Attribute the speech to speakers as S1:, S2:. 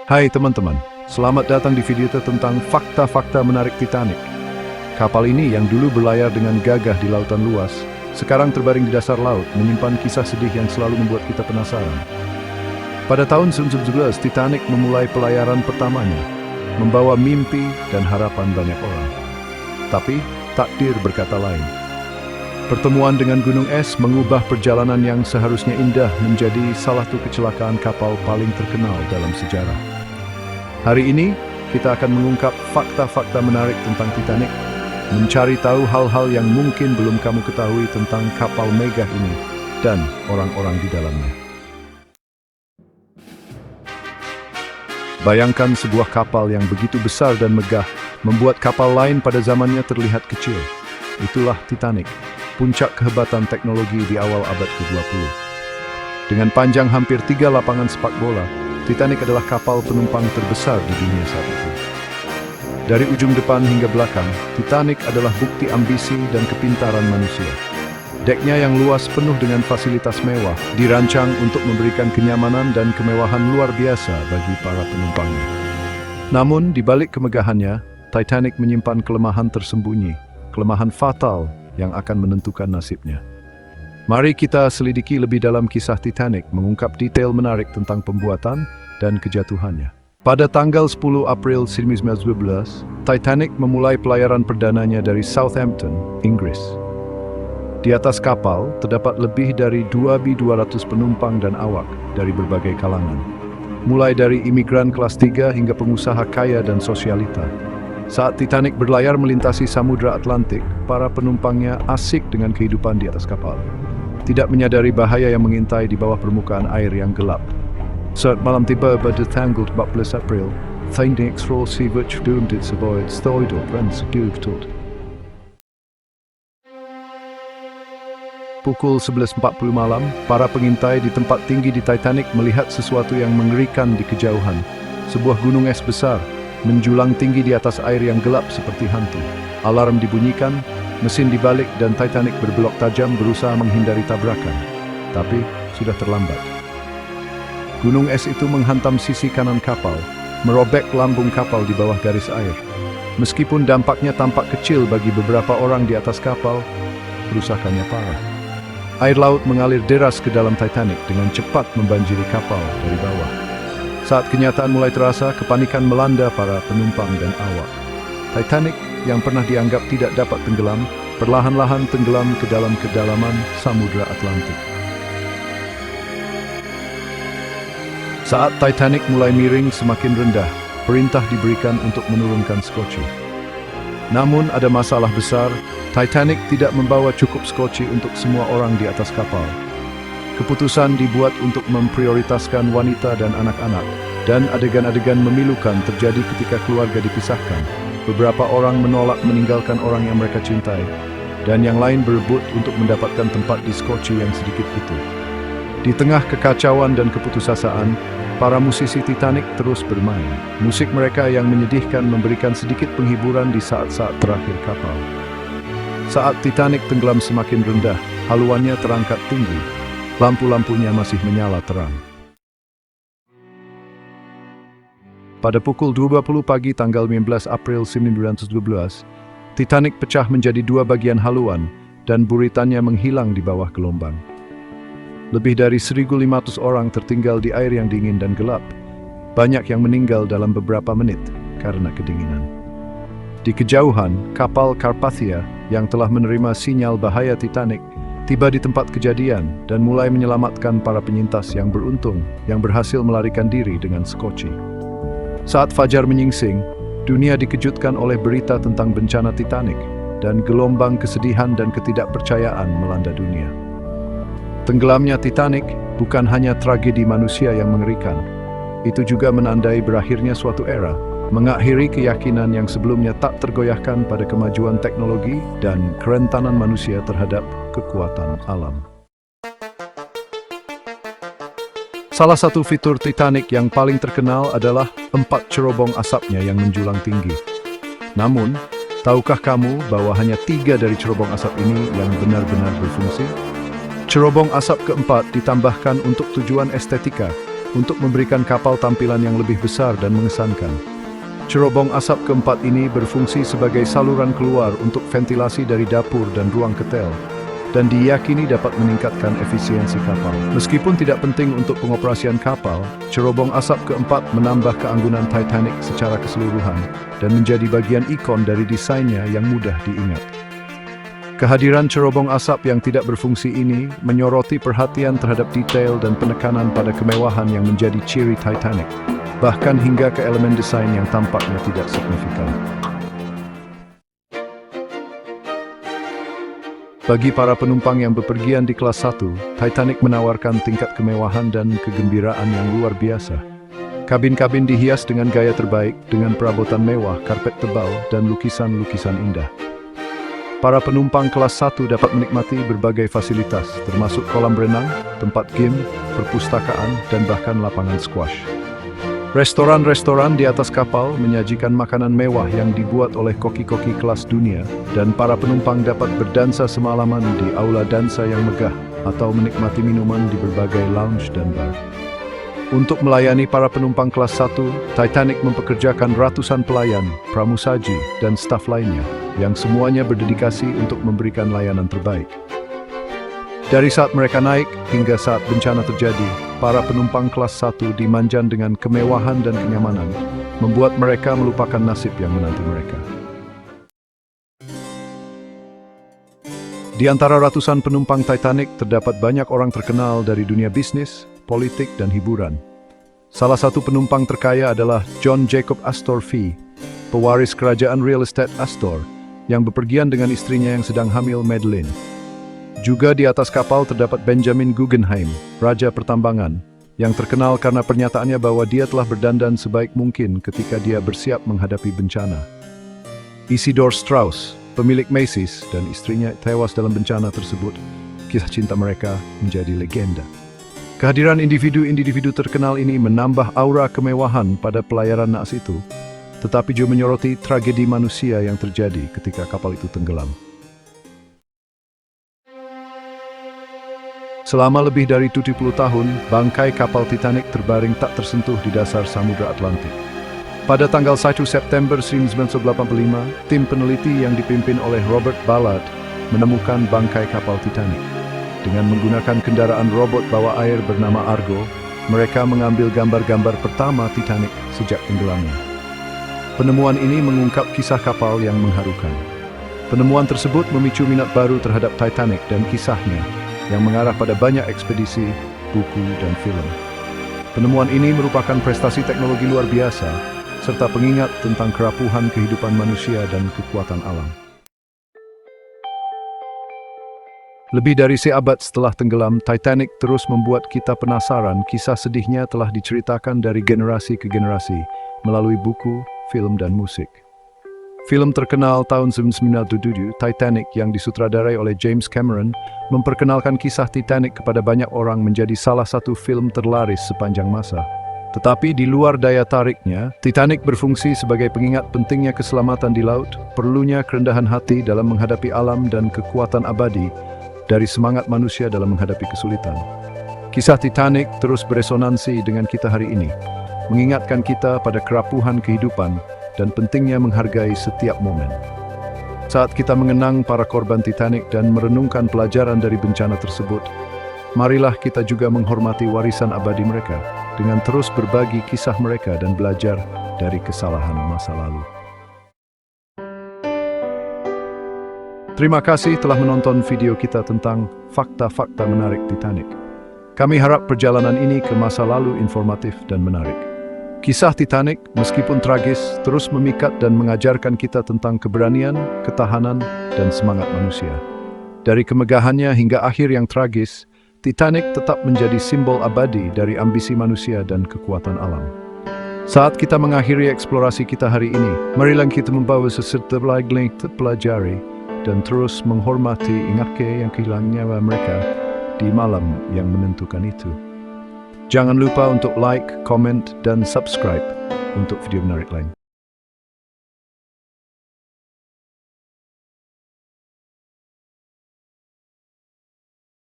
S1: Hai teman-teman, selamat datang di video tentang fakta-fakta menarik Titanic. Kapal ini yang dulu berlayar dengan gagah di lautan luas, sekarang terbaring di dasar laut, menyimpan kisah sedih yang selalu membuat kita penasaran. Pada tahun 1911, Titanic memulai pelayaran pertamanya, membawa mimpi dan harapan banyak orang. Tapi, takdir berkata lain. Pertemuan dengan gunung es mengubah perjalanan yang seharusnya indah menjadi salah satu kecelakaan kapal paling terkenal dalam sejarah. Hari ini, kita akan mengungkap fakta-fakta menarik tentang Titanic, mencari tahu hal-hal yang mungkin belum kamu ketahui tentang kapal megah ini dan orang-orang di dalamnya. Bayangkan sebuah kapal yang begitu besar dan megah, membuat kapal lain pada zamannya terlihat kecil. Itulah Titanic, puncak kehebatan teknologi di awal abad ke-20. Dengan panjang hampir 3 lapangan sepak bola, Titanic adalah kapal penumpang terbesar di dunia saat itu. Dari ujung depan hingga belakang, Titanic adalah bukti ambisi dan kepintaran manusia. Deknya yang luas penuh dengan fasilitas mewah, dirancang untuk memberikan kenyamanan dan kemewahan luar biasa bagi para penumpangnya. Namun, di balik kemegahannya, Titanic menyimpan kelemahan tersembunyi, kelemahan fatal yang akan menentukan nasibnya. Mari kita selidiki lebih dalam kisah Titanic, mengungkap detail menarik tentang pembuatan dan kejatuhannya. Pada tanggal 10 April 1912, Titanic memulai pelayaran perdananya dari Southampton, Inggris. Di atas kapal, terdapat lebih dari 2.200 penumpang dan awak dari berbagai kalangan, mulai dari imigran kelas 3 hingga pengusaha kaya dan sosialita. Saat Titanic berlayar melintasi Samudra Atlantik, para penumpangnya asik dengan kehidupan di atas kapal, tidak menyadari bahaya yang mengintai di bawah permukaan air yang gelap. Saat malam tiba pada tanggal 14 April, Titanic Sea doomed its voyage stoido Franz-Dugtot. Pukul 11.40 malam, para pengintai di tempat tinggi di Titanic melihat sesuatu yang mengerikan di kejauhan. Sebuah gunung es besar menjulang tinggi di atas air yang gelap seperti hantu. Alarm dibunyikan, mesin dibalik dan Titanic berbelok tajam berusaha menghindari tabrakan. Tapi, sudah terlambat. Gunung es itu menghantam sisi kanan kapal, merobek lambung kapal di bawah garis air. Meskipun dampaknya tampak kecil bagi beberapa orang di atas kapal, kerusakannya parah. Air laut mengalir deras ke dalam Titanic dengan cepat membanjiri kapal dari bawah. Saat kenyataan mulai terasa, kepanikan melanda para penumpang dan awak. Titanic yang pernah dianggap tidak dapat tenggelam, perlahan-lahan tenggelam ke dalam kedalaman Samudra Atlantik. Saat Titanic mulai miring semakin rendah, perintah diberikan untuk menurunkan skoci. Namun ada masalah besar, Titanic tidak membawa cukup skoci untuk semua orang di atas kapal. Keputusan dibuat untuk memprioritaskan wanita dan anak-anak, dan adegan-adegan memilukan terjadi ketika keluarga dipisahkan. Beberapa orang menolak meninggalkan orang yang mereka cintai, dan yang lain berebut untuk mendapatkan tempat di skoci yang sedikit itu. Di tengah kekacauan dan keputusasaan, para musisi Titanic terus bermain. Musik mereka yang menyedihkan memberikan sedikit penghiburan di saat-saat terakhir kapal. Saat Titanic tenggelam semakin rendah, haluannya terangkat tinggi. Lampu-lampunya masih menyala terang. Pada pukul 20 pagi tanggal 15 April 1912, Titanic pecah menjadi 2 bagian haluan dan buritannya menghilang di bawah gelombang. Lebih dari 1.500 orang tertinggal di air yang dingin dan gelap. Banyak yang meninggal dalam beberapa menit karena kedinginan. Di kejauhan, kapal Carpathia yang telah menerima sinyal bahaya Titanic tiba di tempat kejadian dan mulai menyelamatkan para penyintas yang beruntung yang berhasil melarikan diri dengan skoci. Saat fajar menyingsing, dunia dikejutkan oleh berita tentang bencana Titanic dan gelombang kesedihan dan ketidakpercayaan melanda dunia. Tenggelamnya Titanic bukan hanya tragedi manusia yang mengerikan, itu juga menandai berakhirnya suatu era, mengakhiri keyakinan yang sebelumnya tak tergoyahkan pada kemajuan teknologi dan kerentanan manusia terhadap kekuatan alam. Salah satu fitur Titanic yang paling terkenal adalah 4 cerobong asapnya yang menjulang tinggi. Namun, tahukah kamu bahwa hanya 3 dari cerobong asap ini yang benar-benar berfungsi? Cerobong asap keempat ditambahkan untuk tujuan estetika, untuk memberikan kapal tampilan yang lebih besar dan mengesankan. Cerobong asap keempat ini berfungsi sebagai saluran keluar untuk ventilasi dari dapur dan ruang ketel, dan diyakini dapat meningkatkan efisiensi kapal. Meskipun tidak penting untuk pengoperasian kapal, cerobong asap keempat menambah keanggunan Titanic secara keseluruhan dan menjadi bagian ikon dari desainnya yang mudah diingat. Kehadiran cerobong asap yang tidak berfungsi ini menyoroti perhatian terhadap detail dan penekanan pada kemewahan yang menjadi ciri Titanic, bahkan hingga ke elemen desain yang tampaknya tidak signifikan. Bagi para penumpang yang bepergian di kelas 1, Titanic menawarkan tingkat kemewahan dan kegembiraan yang luar biasa. Kabin-kabin dihias dengan gaya terbaik, dengan perabotan mewah, karpet tebal, dan lukisan-lukisan indah. Para penumpang kelas 1 dapat menikmati berbagai fasilitas, termasuk kolam renang, tempat game, perpustakaan, dan bahkan lapangan squash. Restoran-restoran di atas kapal menyajikan makanan mewah yang dibuat oleh koki-koki kelas dunia, dan para penumpang dapat berdansa semalaman di aula dansa yang megah atau menikmati minuman di berbagai lounge dan bar. Untuk melayani para penumpang kelas 1, Titanic mempekerjakan ratusan pelayan, pramusaji, dan staf lainnya, yang semuanya berdedikasi untuk memberikan layanan terbaik. Dari saat mereka naik hingga saat bencana terjadi, para penumpang kelas 1 dimanjakan dengan kemewahan dan kenyamanan, membuat mereka melupakan nasib yang menanti mereka. Di antara ratusan penumpang Titanic terdapat banyak orang terkenal dari dunia bisnis, politik, dan hiburan. Salah satu penumpang terkaya adalah John Jacob Astor Fee, pewaris kerajaan real estate Astor, yang bepergian dengan istrinya yang sedang hamil Madeline. Juga di atas kapal terdapat Benjamin Guggenheim, Raja Pertambangan, yang terkenal karena pernyataannya bahwa dia telah berdandan sebaik mungkin ketika dia bersiap menghadapi bencana. Isidore Straus, pemilik Macy's, dan istrinya tewas dalam bencana tersebut. Kisah cinta mereka menjadi legenda. Kehadiran individu-individu terkenal ini menambah aura kemewahan pada pelayaran naas itu, tetapi juga menyoroti tragedi manusia yang terjadi ketika kapal itu tenggelam. Selama lebih dari 70 tahun, bangkai kapal Titanic terbaring tak tersentuh di dasar Samudra Atlantik. Pada tanggal 1 September 1985, tim peneliti yang dipimpin oleh Robert Ballard menemukan bangkai kapal Titanic. Dengan menggunakan kendaraan robot bawah air bernama Argo, mereka mengambil gambar-gambar pertama Titanic sejak tenggelamnya. Penemuan ini mengungkap kisah kapal yang mengharukan. Penemuan tersebut memicu minat baru terhadap Titanic dan kisahnya, yang mengarah pada banyak ekspedisi, buku, dan film. Penemuan ini merupakan prestasi teknologi luar biasa, serta pengingat tentang kerapuhan kehidupan manusia dan kekuatan alam. Lebih dari seabad setelah tenggelam, Titanic terus membuat kita penasaran. Kisah sedihnya telah diceritakan dari generasi ke generasi, melalui buku, film, dan musik. Film terkenal tahun 1997, Titanic, yang disutradarai oleh James Cameron, memperkenalkan kisah Titanic kepada banyak orang menjadi salah satu film terlaris sepanjang masa. Tetapi di luar daya tariknya, Titanic berfungsi sebagai pengingat pentingnya keselamatan di laut, perlunya kerendahan hati dalam menghadapi alam, dan kekuatan abadi dari semangat manusia dalam menghadapi kesulitan. Kisah Titanic terus beresonansi dengan kita hari ini, mengingatkan kita pada kerapuhan kehidupan dan pentingnya menghargai setiap momen. Saat kita mengenang para korban Titanic dan merenungkan pelajaran dari bencana tersebut, marilah kita juga menghormati warisan abadi mereka dengan terus berbagi kisah mereka dan belajar dari kesalahan masa lalu. Terima kasih telah menonton video kita tentang fakta-fakta menarik Titanic. Kami harap perjalanan ini ke masa lalu informatif dan menarik. Kisah Titanic, meskipun tragis, terus memikat dan mengajarkan kita tentang keberanian, ketahanan, dan semangat manusia. Dari kemegahannya hingga akhir yang tragis, Titanic tetap menjadi simbol abadi dari ambisi manusia dan kekuatan alam. Saat kita mengakhiri eksplorasi kita hari ini, marilah kita membawa seserta pelajari dan terus menghormati yang kehilangan nyawa mereka di malam yang menentukan itu. Jangan lupa untuk like, comment, dan subscribe untuk video menarik lain.